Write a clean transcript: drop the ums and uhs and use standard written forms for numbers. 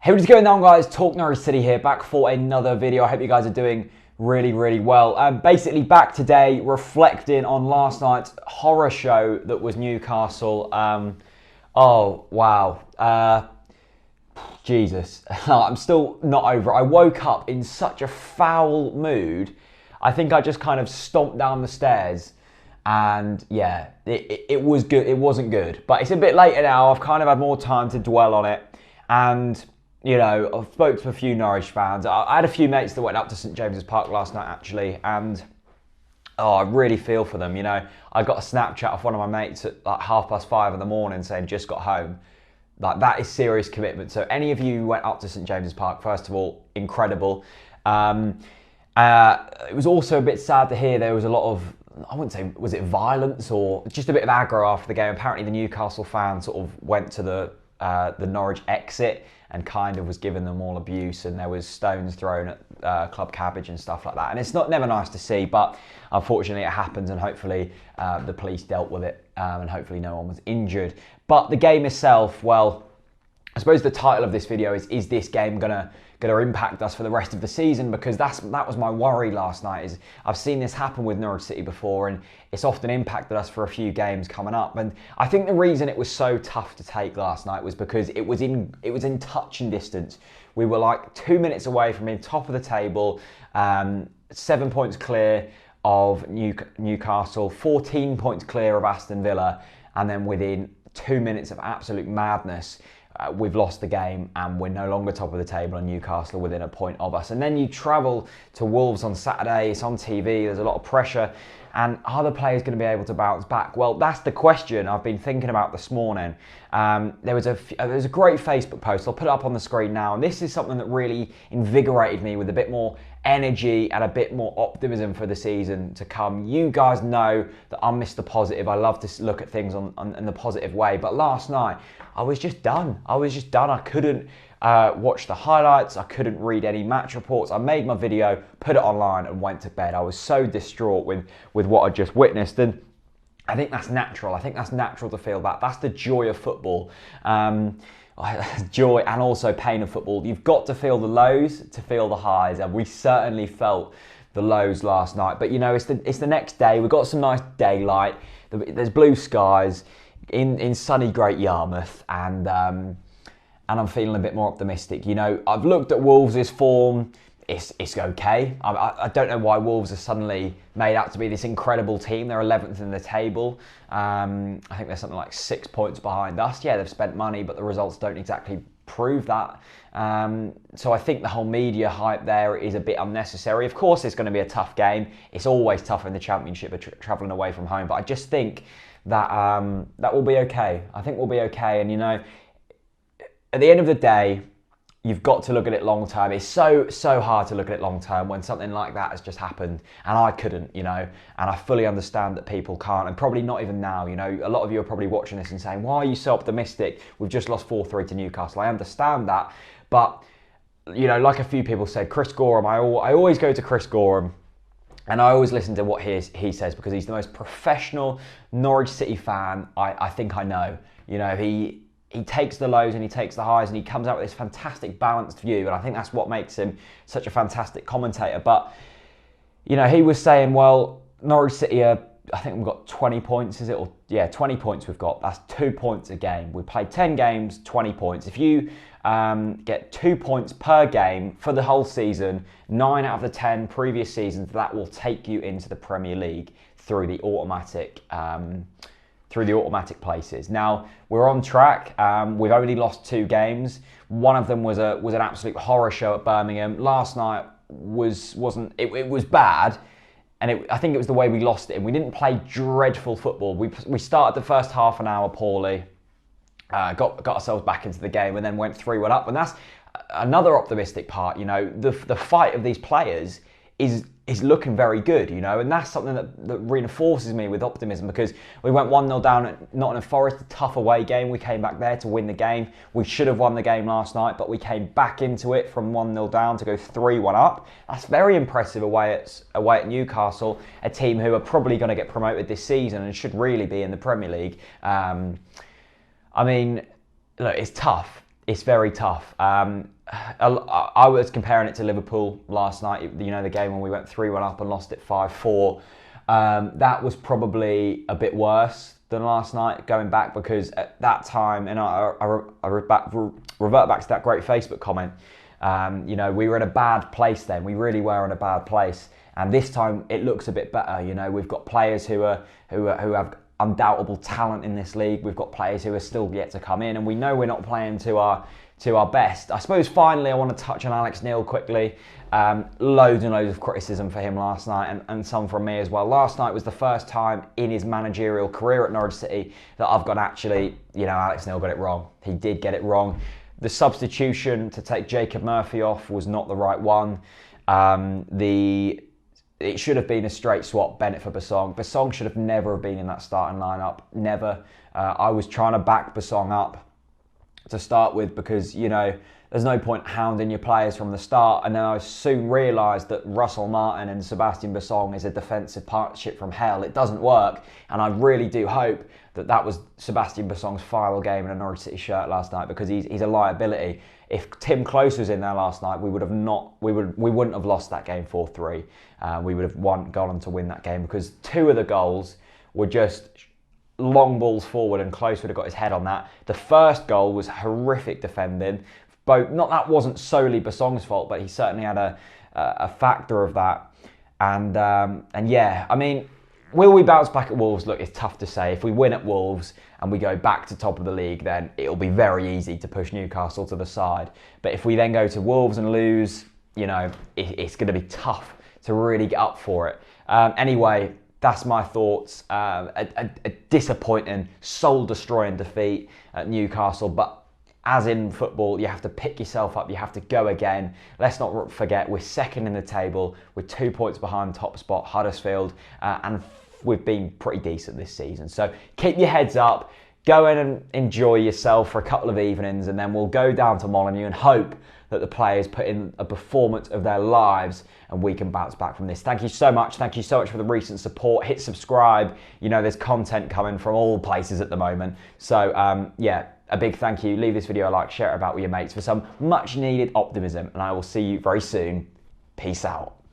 Hey, what's going on, guys? TalkNorwichCity here, back for another video. I hope you guys are doing really well. Basically back today reflecting on last night's horror show that was Newcastle. Oh wow, Jesus. I'm still not over it. I woke up in such a foul mood. I think I just kind of stomped down the stairs, and yeah, it was good. It wasn't good, but it's a bit later now. I've kind of had more time to dwell on it, and you know, I've spoke to a few Norwich fans. I had a few mates that went up to St James's Park last night, actually, and I really feel for them. You know, I got a Snapchat off one of my mates at like 5:30 in the morning saying, just got home. Like, that is serious commitment. So any of you who went up to St James's Park, first of all, incredible. It was also a bit sad to hear there was a lot of, I wouldn't say, was it violence or just a bit of aggro after the game. Apparently the Newcastle fan sort of went to the Norwich exit and kind of was giving them all abuse, and there was stones thrown at Club Cabbage and stuff like that. And it's never nice to see, but unfortunately it happens, and hopefully the police dealt with it, and hopefully no one was injured. But the game itself, well, I suppose the title of this video is this game gonna impact us for the rest of the season? Because that was my worry last night. Is I've seen this happen with Norwich City before, and it's often impacted us for a few games coming up. And I think the reason it was so tough to take last night was because it was in touching distance. We were like 2 minutes away from being top of the table, 7 points clear of Newcastle, 14 points clear of Aston Villa, and then within 2 minutes of absolute madness, we've lost the game and we're no longer top of the table, and Newcastle within a point of us. And then you travel to Wolves on Saturday, it's on TV, there's a lot of pressure, and are the players going to be able to bounce back? Well, that's the question I've been thinking about this morning. There was a great Facebook post, I'll put it up on the screen now, and this is something that really invigorated me with a bit more energy and a bit more optimism for the season to come. You guys know that I'm Mr. Positive. I love to look at things in the positive way, but last night I was just done. I couldn't watch the highlights. I couldn't read any match reports. I made my video, put it online, and went to bed. I was so distraught with what I just witnessed, and I think that's natural. I think that's natural to feel that. That's the joy of football. Joy and also pain of football. You've got to feel the lows to feel the highs, and we certainly felt the lows last night. But you know, it's the next day. We've got some nice daylight. There's blue skies in sunny Great Yarmouth, and I'm feeling a bit more optimistic. You know, I've looked at Wolves' form. It's okay. I don't know why Wolves are suddenly made out to be this incredible team. They're 11th in the table. I think they're something like 6 points behind us. Yeah, they've spent money, but the results don't exactly prove that. So I think the whole media hype there is a bit unnecessary. Of course, it's going to be a tough game. It's always tough in the Championship, travelling away from home. But I just think that that will be okay. I think we'll be okay. And you know, at the end of the day, you've got to look at it long term. It's so hard to look at it long term when something like that has just happened, and I couldn't, you know, and I fully understand that people can't, and probably not even now. You know, a lot of you are probably watching this and saying, why are you so optimistic? We've just lost 4-3 to Newcastle. I understand that, but you know, like a few people said, Chris Gorham, I always go to Chris Gorham, and I always listen to what he says, because he's the most professional Norwich City fan I think I know. You know, he takes the lows and he takes the highs, and he comes out with this fantastic balanced view, and I think that's what makes him such a fantastic commentator. But you know, he was saying, well, Norwich City are, I think we've got 20 points, is it? Or yeah, 20 points we've got. That's 2 points a game. We played 10 games, 20 points. If you get 2 points per game for the whole season, 9 out of the 10 previous seasons, that will take you into the Premier League through the automatic places. Now, we're on track. We've only lost 2 games. One of them was an absolute horror show at Birmingham. Last night wasn't. It was bad, and I think it was the way we lost it. And we didn't play dreadful football. We started the first half an hour poorly, got ourselves back into the game, and then went 3-1 up. And that's another optimistic part. You know, the fight of these players is looking very good, you know, and that's something that reinforces me with optimism, because we went 1-0 down at Nottingham Forest, a tough away game. We came back there to win the game. We should have won the game last night, but we came back into it from 1-0 down to go 3-1 up. That's very impressive away at Newcastle, a team who are probably going to get promoted this season and should really be in the Premier League. I mean, look, it's tough. it's very tough. I was comparing it to Liverpool last night. You know, the game when we went 3-1 up and lost it 5-4. That was probably a bit worse than last night, going back, because at that time, and I revert back to that great Facebook comment. You know, we were in a bad place then. We really were in a bad place, and this time it looks a bit better. You know, we've got players who have undoubtable talent in this league. We've got players who are still yet to come in, and we know we're not playing to our best. I suppose finally I want to touch on Alex Neil quickly. Loads and loads of criticism for him last night, and some from me as well. Last night was the first time in his managerial career at Norwich City that I've gone, actually, you know, Alex Neil got it wrong. He did get it wrong. The substitution to take Jacob Murphy off was not the right one. It should have been a straight swap, Bennett for Basong. Basong should have never have been in that starting lineup, never. I was trying to back Basong up to start with, because, you know, there's no point hounding your players from the start. And then I soon realised that Russell Martin and Sebastian Basong is a defensive partnership from hell. It doesn't work, and I really do hope that that was Sebastian Basong's final game in a Norwich City shirt last night, because he's a liability. If Tim Close was in there last night, we wouldn't have lost that game 4-3. We would have gone on to win that game, because 2 of the goals were just long balls forward, and Close would have got his head on that. The first goal was horrific defending. That wasn't solely Basong's fault, but he certainly had a factor of that. And yeah, I mean, will we bounce back at Wolves? Look, it's tough to say. If we win at Wolves and we go back to top of the league, then it'll be very easy to push Newcastle to the side. But if we then go to Wolves and lose, you know, it's going to be tough to really get up for it. Anyway, that's my thoughts. A disappointing, soul-destroying defeat at Newcastle, but as in football, you have to pick yourself up, you have to go again. Let's not forget, we're second in the table, we're 2 points behind top spot Huddersfield, and we've been pretty decent this season. So keep your heads up, go in and enjoy yourself for a couple of evenings, and then we'll go down to Molineux and hope that the players put in a performance of their lives and we can bounce back from this. Thank you so much. Thank you so much for the recent support. Hit subscribe. You know, there's content coming from all places at the moment. So, yeah, a big thank you. Leave this video a like, share it about with your mates for some much needed optimism, and I will see you very soon. Peace out.